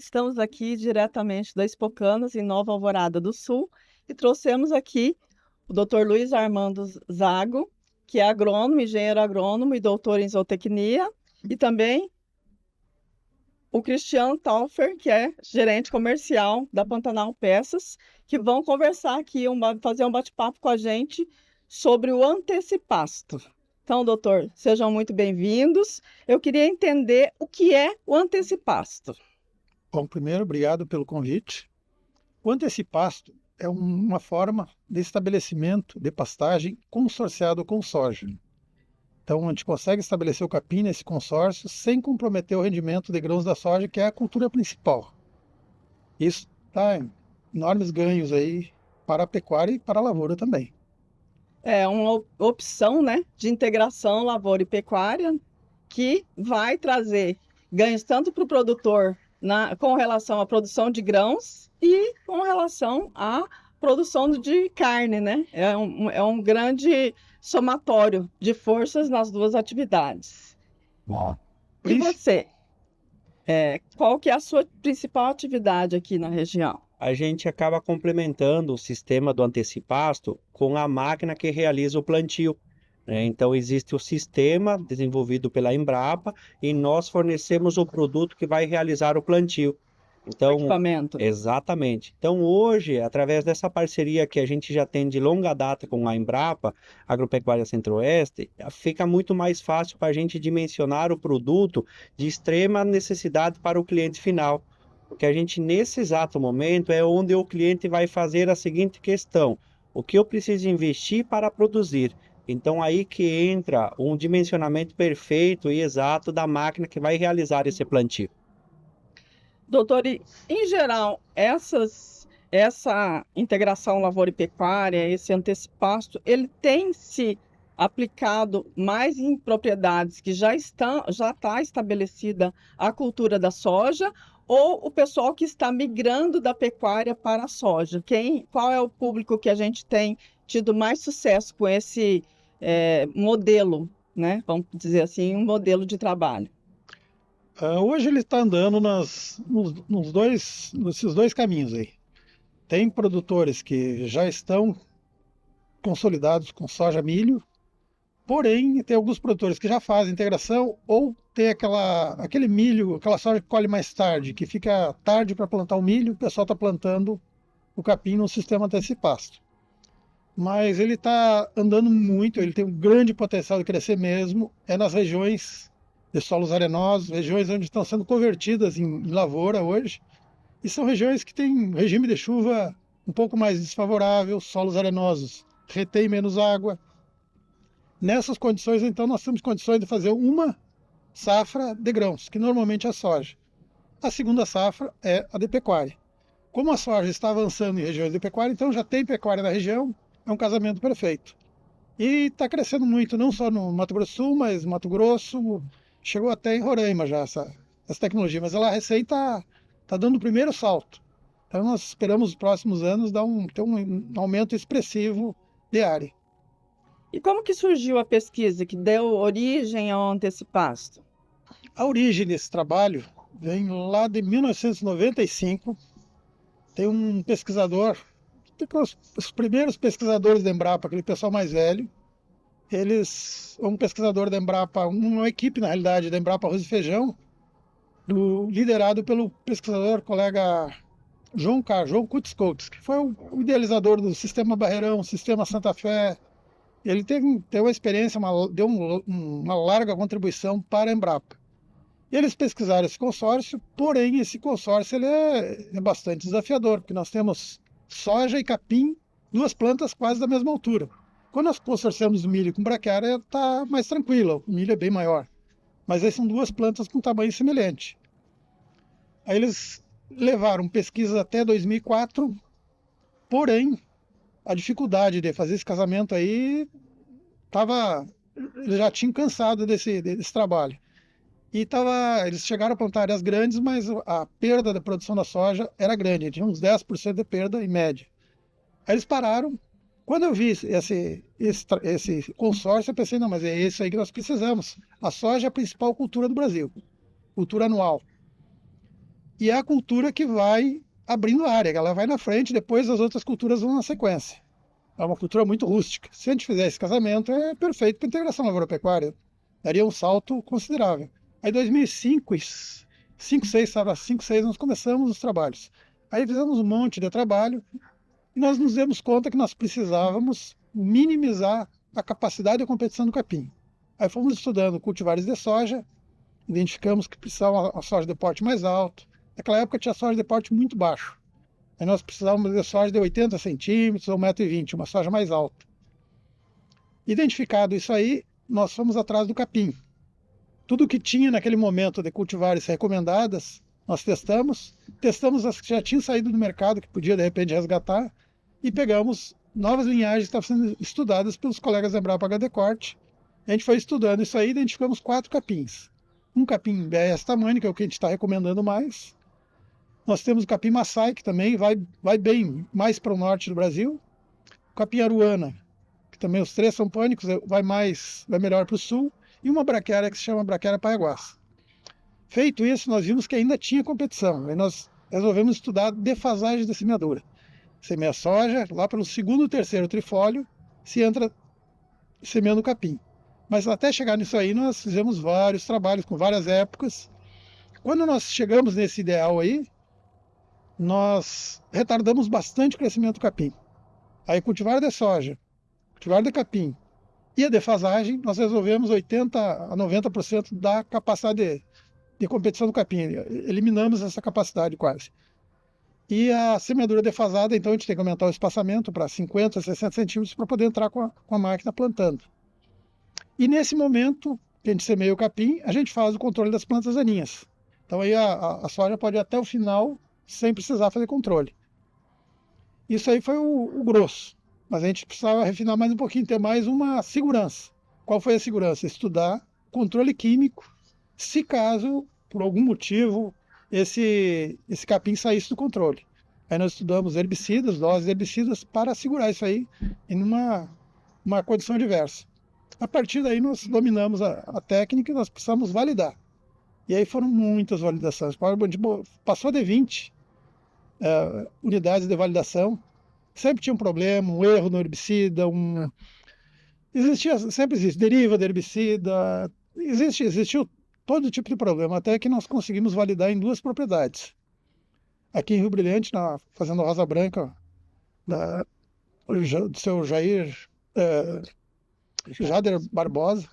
estamos aqui diretamente da Expocanas, em Nova Alvorada do Sul, e trouxemos aqui o Dr. Luiz Armando Zago, que é agrônomo, engenheiro agrônomo e doutor em zootecnia, e também o Cristiano Taufer, que é gerente comercial da Pantanal Peças, que vão conversar aqui, fazer um bate-papo com a gente sobre o antecipasto. Então, doutor, sejam muito bem-vindos. Eu queria entender o que é o antecipasto. Bom, primeiro, obrigado pelo convite. O antecipasto é uma forma de estabelecimento de pastagem consorciado com soja. Então, a gente consegue estabelecer o capim nesse consórcio sem comprometer o rendimento de grãos da soja, que é a cultura principal. Isso dá enormes ganhos aí para a pecuária e para a lavoura também. É uma opção, né, de integração lavoura e pecuária que vai trazer ganhos tanto para o produtor com relação à produção de grãos e com relação à produção de carne, né? É um grande somatório de forças nas duas atividades. Bom. E você? Qual que é a sua principal atividade aqui na região? A gente acaba complementando o sistema do antecipasto com a máquina que realiza o plantio, né? Então, existe o sistema desenvolvido pela Embrapa e nós fornecemos o produto que vai realizar o plantio. Então, Equipamento. exatamente. Então, hoje, através dessa parceria que a gente já tem de longa data com a Embrapa, Agropecuária Centro-Oeste, fica muito mais fácil para a gente dimensionar o produto de extrema necessidade para o cliente final. Porque a gente, nesse exato momento, é onde o cliente vai fazer a seguinte questão: o que eu preciso investir para produzir? Então, aí que entra um dimensionamento perfeito e exato da máquina que vai realizar esse plantio. Doutor, e, em geral, essa integração lavoura e pecuária, esse antecipasto, ele tem se aplicado mais em propriedades que já está estabelecida a cultura da soja, ou o pessoal que está migrando da pecuária para a soja? Qual é o público que a gente tem tido mais sucesso com esse modelo, né? Vamos dizer assim, um modelo de trabalho? Hoje ele está andando nesses dois caminhos aí. Tem produtores que já estão consolidados com soja milho, porém tem alguns produtores que já fazem integração ou tem aquele milho, aquela soja que colhe mais tarde, que fica tarde para plantar o milho, o pessoal está plantando o capim no sistema antecipasto. Mas ele está andando muito, ele tem um grande potencial de crescer mesmo, é nas regiões de solos arenosos, regiões onde estão sendo convertidas em lavoura hoje, e são regiões que têm um regime de chuva um pouco mais desfavorável, solos arenosos retêm menos água. Nessas condições, então, nós temos condições de fazer uma safra de grãos, que normalmente é a soja. A segunda safra é a de pecuária. Como a soja está avançando em regiões de pecuária, então já tem pecuária na região, é um casamento perfeito. E está crescendo muito, não só no Mato Grosso do Sul, mas Mato Grosso, chegou até em Roraima já essa tecnologia, mas ela recém está dando o primeiro salto. Então nós esperamos nos próximos anos ter um aumento expressivo de área. E como que surgiu a pesquisa que deu origem ao antecipasto? A origem desse trabalho vem lá de 1995. Tem um pesquisador, os primeiros pesquisadores da Embrapa, aquele pessoal mais velho, um pesquisador da Embrapa, uma equipe, na realidade, da Embrapa Arroz e Feijão, liderado pelo pesquisador colega João Kutzkoutz, que foi o idealizador do Sistema Barreirão, Sistema Santa Fé. Ele teve uma experiência, deu uma larga contribuição para a Embrapa. E eles pesquisaram esse consórcio, porém esse consórcio ele é bastante desafiador, porque nós temos soja e capim, duas plantas quase da mesma altura. Quando nós consorciamos o milho com braquiária, está mais tranquilo, o milho é bem maior. Mas aí são duas plantas com tamanho semelhante. Aí eles levaram pesquisas até 2004, porém a dificuldade de fazer esse casamento aí eles já tinham cansado desse trabalho. E eles chegaram a plantar áreas grandes, mas a perda da produção da soja era grande, tinha uns 10% de perda em média. Aí eles pararam. Quando eu vi esse consórcio, eu pensei, não, mas é isso aí que nós precisamos. A soja é a principal cultura do Brasil, cultura anual. e é a cultura que vai abrindo a área, ela vai na frente, depois as outras culturas vão na sequência. É uma cultura muito rústica. Se a gente fizer esse casamento, é perfeito para a integração agropecuária. Daria um salto considerável. Aí, em 2005, 6, nós começamos os trabalhos. Aí fizemos um monte de trabalho e nós nos demos conta que nós precisávamos minimizar a capacidade de competição do capim. Aí fomos estudando cultivares de soja, identificamos que precisava uma soja de porte mais alto. Naquela época tinha soja de porte muito baixo. Aí nós precisávamos de soja de 80 centímetros ou 1,20 m, uma soja mais alta. Identificado isso aí, nós fomos atrás do capim. Tudo que tinha naquele momento de cultivares recomendadas, nós testamos as que já tinham saído do mercado, que podia de repente resgatar, e pegamos novas linhagens que estavam sendo estudadas pelos colegas da Embrapa HD Corte. A gente foi estudando isso aí e identificamos 4 capins. Um capim BS tamanho, que é o que a gente está recomendando mais. Nós temos o capim Massai, que também vai bem mais para o norte do Brasil. O capim Aruana, que também os 3 são pânicos, vai melhor para o sul. E uma braquiária que se chama braquiária paiaguás. Feito isso, nós vimos que ainda tinha competição. Aí nós resolvemos estudar defasagem da semeadura. Semeia soja, lá pelo segundo, terceiro trifólio, se entra semeando capim. Mas até chegar nisso aí, nós fizemos vários trabalhos com várias épocas. Quando nós chegamos nesse ideal aí, nós retardamos bastante o crescimento do capim. Aí cultivar de soja, cultivar de capim e a defasagem, nós resolvemos 80% a 90% da capacidade de competição do capim. Eliminamos essa capacidade quase. E a semeadura defasada, então a gente tem que aumentar o espaçamento para 50, 60 centímetros para poder entrar com a máquina plantando. E nesse momento que a gente semeia o capim, a gente faz o controle das plantas daninhas. Então aí a soja pode ir até o final sem precisar fazer controle. Isso aí foi o grosso. Mas a gente precisava refinar mais um pouquinho, ter mais uma segurança. Qual foi a segurança? Estudar controle químico, se caso, por algum motivo, esse capim saísse do controle. Aí nós estudamos herbicidas, doses de herbicidas, para segurar isso aí em uma condição diversa. A partir daí nós dominamos a técnica e nós precisamos validar. E aí foram muitas validações. Passou de 20 unidades de validação. Sempre tinha um problema, um erro no herbicida, sempre existe deriva de herbicida, existiu todo tipo de problema, até que nós conseguimos validar em 2 propriedades. Aqui em Rio Brilhante, na Fazenda Rosa Branca, do seu Jader Barbosa,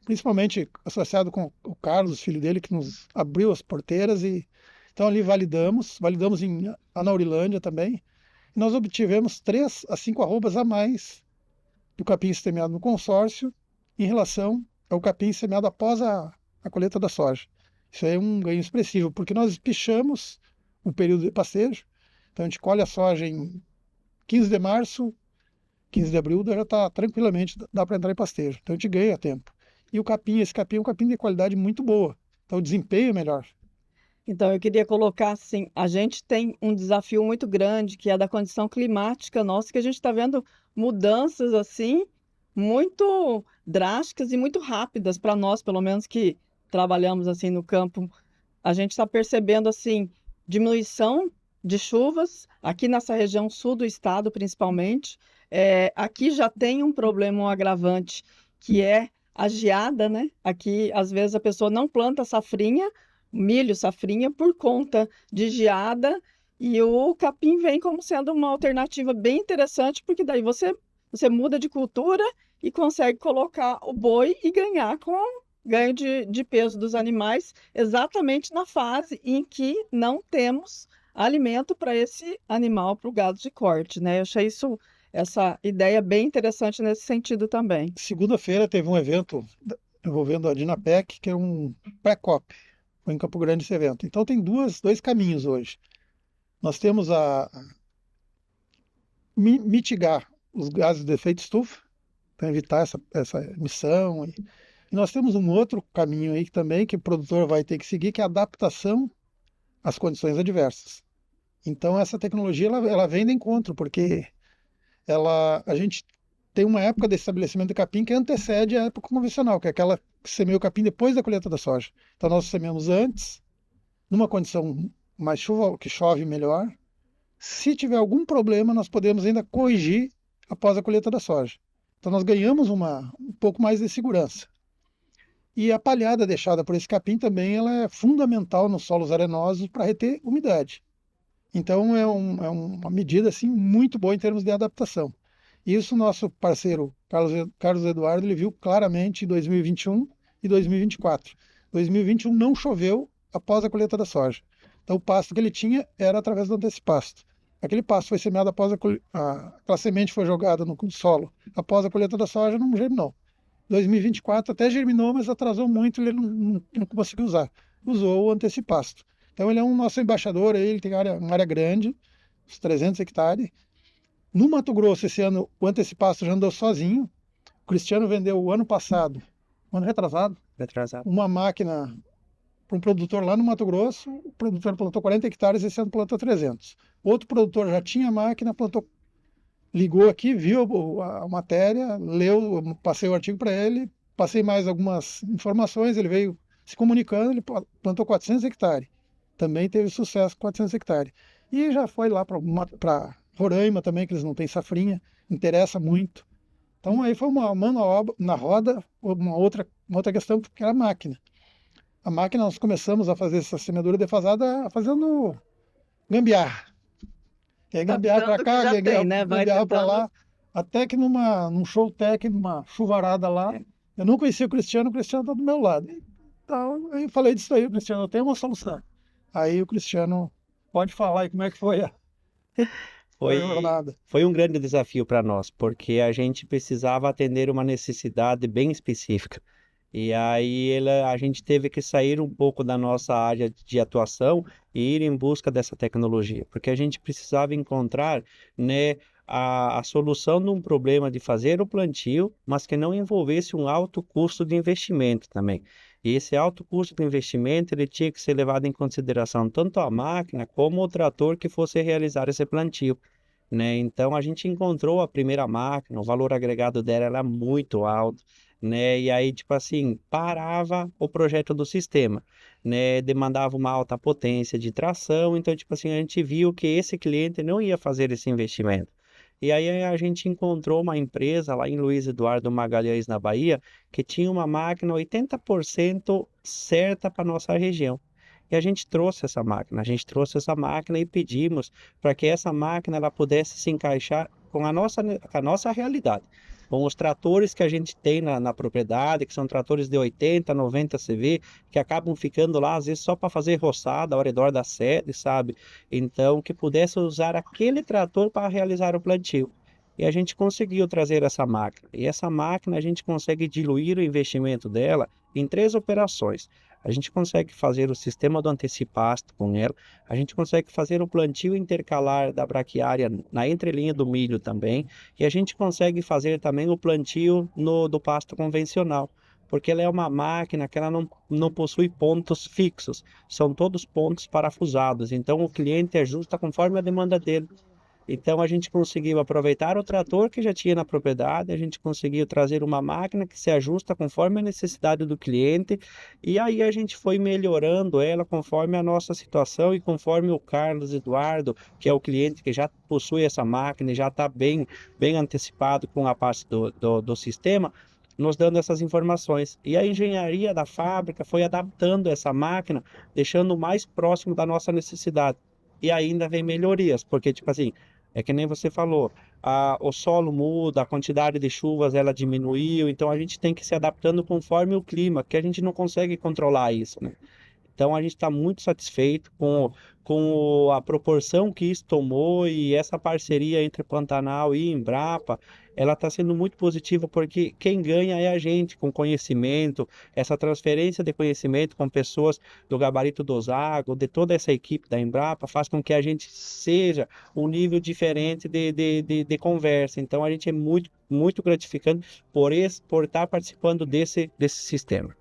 principalmente associado com o Carlos, filho dele, que nos abriu as porteiras. E então ali validamos em Anaurilândia também, e nós obtivemos 3 a 5 arrobas a mais do capim semeado no consórcio em relação ao capim semeado após a colheita da soja. Isso aí é um ganho expressivo, porque nós espichamos o período de pastejo. Então a gente colhe a soja em 15 de março, 15 de abril, já está tranquilamente, dá para entrar em pastejo. Então a gente ganha tempo. E esse capim é um capim de qualidade muito boa. Então o desempenho é melhor. Então, eu queria colocar assim, a gente tem um desafio muito grande, que é da condição climática nossa, que a gente está vendo mudanças assim, muito drásticas e muito rápidas para nós, pelo menos que trabalhamos assim no campo. A gente está percebendo assim, diminuição de chuvas, aqui nessa região sul do estado, principalmente. Aqui já tem um problema, um agravante, que é a geada, né? Aqui, às vezes, a pessoa não planta safrinha, milho, safrinha, por conta de geada, e o capim vem como sendo uma alternativa bem interessante, porque daí você muda de cultura e consegue colocar o boi e ganhar com ganho de peso dos animais, exatamente na fase em que não temos alimento para esse animal, para o gado de corte, né? Eu achei essa ideia bem interessante nesse sentido também. Segunda-feira teve um evento envolvendo a Dinapec, que é um pré-COP. Foi em Campo Grande esse evento. Então tem dois caminhos hoje. Nós temos mitigar os gases de efeito estufa, para evitar essa emissão. E nós temos um outro caminho aí também que o produtor vai ter que seguir, que é a adaptação às condições adversas. Então essa tecnologia ela vem de encontro, porque a gente tem uma época de estabelecimento de capim que antecede a época convencional, que é aquela que semeia o capim depois da colheita da soja. Então nós semeamos antes, numa condição mais chuva, que chove melhor. Se tiver algum problema, nós podemos ainda corrigir após a colheita da soja. Então nós ganhamos um pouco mais de segurança. E a palhada deixada por esse capim também ela é fundamental nos solos arenosos para reter umidade. Então é uma medida assim, muito boa em termos de adaptação. Isso nosso parceiro Carlos Eduardo ele viu claramente em 2021 e 2024. 2021 não choveu após a colheita da soja. Então o pasto que ele tinha era através do antecipasto. Aquele pasto foi semeado após aquela semente foi jogada no solo após a colheita da soja, não germinou. 2024 até germinou, mas atrasou muito, ele não conseguiu usar. Usou o antecipasto. Então ele é um nosso embaixador, ele tem uma área grande, uns 300 hectares. No Mato Grosso, esse ano, o antecipasto já andou sozinho. O Cristiano vendeu o ano passado, ano retrasado, uma máquina para um produtor lá no Mato Grosso. O produtor plantou 40 hectares, esse ano plantou 300. Outro produtor já tinha máquina, plantou, ligou aqui, viu a matéria, leu, passei o artigo para ele, passei mais algumas informações, ele veio se comunicando, ele plantou 400 hectares. Também teve sucesso com 400 hectares. E já foi lá para Roraima também, que eles não têm safrinha, interessa muito. Então aí foi uma mão na roda, uma outra questão, porque era a máquina. A máquina, nós começamos a fazer essa semeadura defasada fazendo gambiarra. E aí gambiarra para cá, gambiarra para lá, até que num show técnico, numa chuvarada lá, eu não conhecia o Cristiano está do meu lado. Então eu falei disso aí, Cristiano, eu tenho uma solução. Aí o Cristiano pode falar aí como é que foi a jornada. Foi um grande desafio para nós, porque a gente precisava atender uma necessidade bem específica. E aí a gente teve que sair um pouco da nossa área de atuação e ir em busca dessa tecnologia, porque a gente precisava encontrar, né, a solução de um problema de fazer o plantio, mas que não envolvesse um alto custo de investimento também. E esse alto custo de investimento ele tinha que ser levado em consideração tanto a máquina como o trator que fosse realizar esse plantio, né? Então a gente encontrou a primeira máquina, o valor agregado dela era muito alto, né? E aí tipo assim, parava o projeto do sistema, né? Demandava uma alta potência de tração, então tipo assim, a gente viu que esse cliente não ia fazer esse investimento. E aí a gente encontrou uma empresa lá em Luiz Eduardo Magalhães, na Bahia, que tinha uma máquina 80% certa para nossa região. E a gente trouxe essa máquina e pedimos para que essa máquina ela pudesse se encaixar com a nossa realidade. Com os tratores que a gente tem na propriedade, que são tratores de 80, 90 CV, que acabam ficando lá, às vezes, só para fazer roçada ao redor da sede, sabe? Então, que pudesse usar aquele trator para realizar o plantio. E a gente conseguiu trazer essa máquina. E essa máquina, a gente consegue diluir o investimento dela em 3 operações. A gente consegue fazer o sistema do antecipasto com ela, a gente consegue fazer o plantio intercalar da braquiária na entrelinha do milho também, e a gente consegue fazer também o plantio do pasto convencional, porque ela é uma máquina que ela não possui pontos fixos, são todos pontos parafusados, então o cliente ajusta conforme a demanda dele. Então a gente conseguiu aproveitar o trator que já tinha na propriedade, a gente conseguiu trazer uma máquina que se ajusta conforme a necessidade do cliente, e aí a gente foi melhorando ela conforme a nossa situação e conforme o Carlos Eduardo, que é o cliente que já possui essa máquina e já está bem antecipado com a parte do sistema, nos dando essas informações. E a engenharia da fábrica foi adaptando essa máquina, deixando mais próximo da nossa necessidade. E ainda vem melhorias, porque tipo assim, é que nem você falou, o solo muda, a quantidade de chuvas ela diminuiu, então a gente tem que ir se adaptando conforme o clima, que a gente não consegue controlar isso, né? Então a gente está muito satisfeito com a proporção que isso tomou, e essa parceria entre Pantanal e Embrapa, ela está sendo muito positiva, porque quem ganha é a gente, com conhecimento, essa transferência de conhecimento com pessoas do gabarito do Zago, de toda essa equipe da Embrapa, faz com que a gente seja um nível diferente de conversa. Então a gente é muito, muito gratificante por estar participando desse sistema.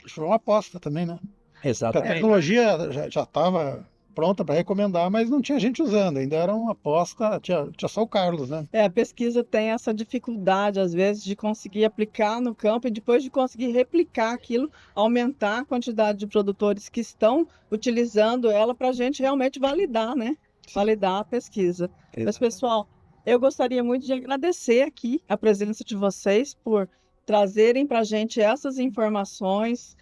Foi uma aposta também, né? Exatamente. A tecnologia já estava pronta para recomendar, mas não tinha gente usando, ainda era uma aposta, tinha só o Carlos, né? A pesquisa tem essa dificuldade, às vezes, de conseguir aplicar no campo e depois de conseguir replicar aquilo, aumentar a quantidade de produtores que estão utilizando ela para a gente realmente validar, né? Validar a pesquisa. Mas, pessoal, eu gostaria muito de agradecer aqui a presença de vocês por trazerem para a gente essas informações,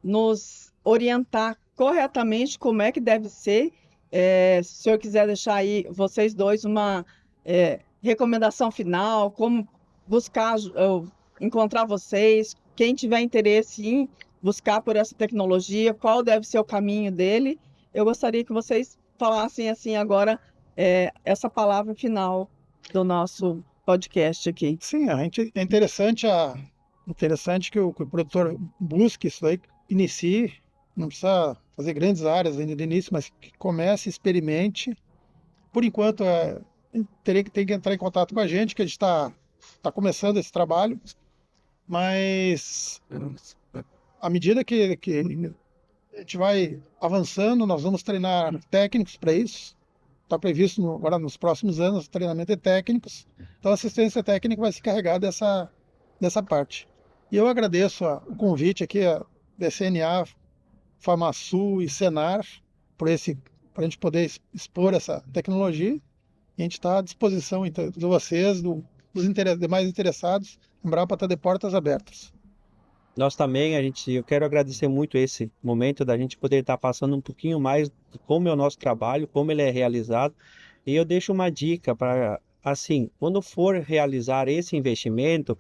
nos orientar corretamente como é que deve ser. Se o senhor quiser deixar aí, vocês dois, uma recomendação final, como buscar, encontrar vocês, quem tiver interesse em buscar por essa tecnologia, qual deve ser o caminho dele, eu gostaria que vocês falassem assim agora essa palavra final do nosso podcast aqui. Sim, é interessante que o produtor busque isso aí, inicie, não precisa fazer grandes áreas ainda de início, mas que comece, experimente. Por enquanto, tem que entrar em contato com a gente, que a gente está começando esse trabalho, mas à medida que a gente vai avançando, nós vamos treinar técnicos para isso. Está previsto agora nos próximos anos treinamento de técnicos, então a assistência técnica vai se encarregar dessa parte. E eu agradeço o convite aqui, a DCNA, FamaSul e Senar, para a gente poder expor essa tecnologia. E a gente está à disposição então, de vocês, dos demais interessados. A Embrapa está de portas abertas. Nós também, eu quero agradecer muito esse momento da gente poder estar passando um pouquinho mais de como é o nosso trabalho, como ele é realizado. E eu deixo uma dica para, assim, quando for realizar esse investimento,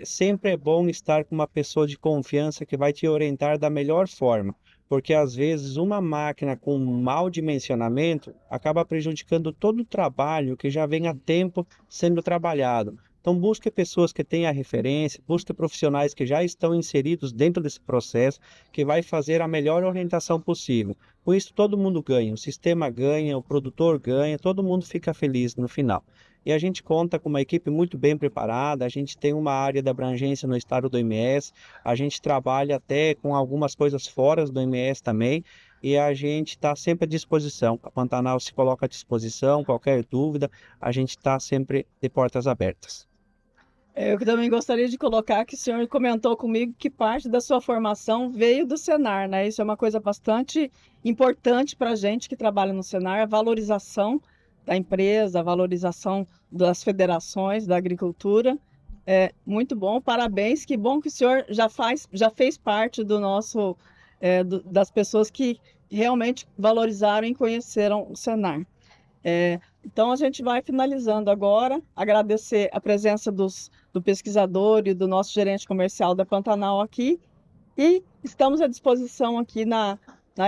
sempre é bom estar com uma pessoa de confiança que vai te orientar da melhor forma. Porque às vezes uma máquina com mau dimensionamento acaba prejudicando todo o trabalho que já vem há tempo sendo trabalhado. Então, busque pessoas que tenham a referência, busque profissionais que já estão inseridos dentro desse processo, que vai fazer a melhor orientação possível. Com isso, todo mundo ganha, o sistema ganha, o produtor ganha, todo mundo fica feliz no final. E a gente conta com uma equipe muito bem preparada, a gente tem uma área de abrangência no estado do MS, a gente trabalha até com algumas coisas fora do MS também, e a gente está sempre à disposição. A Pantanal se coloca à disposição, qualquer dúvida, a gente está sempre de portas abertas. Eu também gostaria de colocar que o senhor comentou comigo que parte da sua formação veio do Senar, né? Isso é uma coisa bastante importante para a gente que trabalha no Senar, a valorização da empresa, a valorização das federações da agricultura. É muito bom, parabéns, que bom que o senhor já fez parte do nosso, das pessoas que realmente valorizaram e conheceram o Senar. Então, a gente vai finalizando agora, agradecer a presença do pesquisador e do nosso gerente comercial da Pantanal aqui, e estamos à disposição aqui na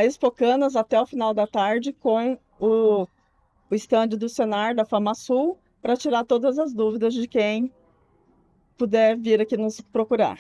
Expocanas até o final da tarde com o stand do Senar, da FamaSul, para tirar todas as dúvidas de quem puder vir aqui nos procurar.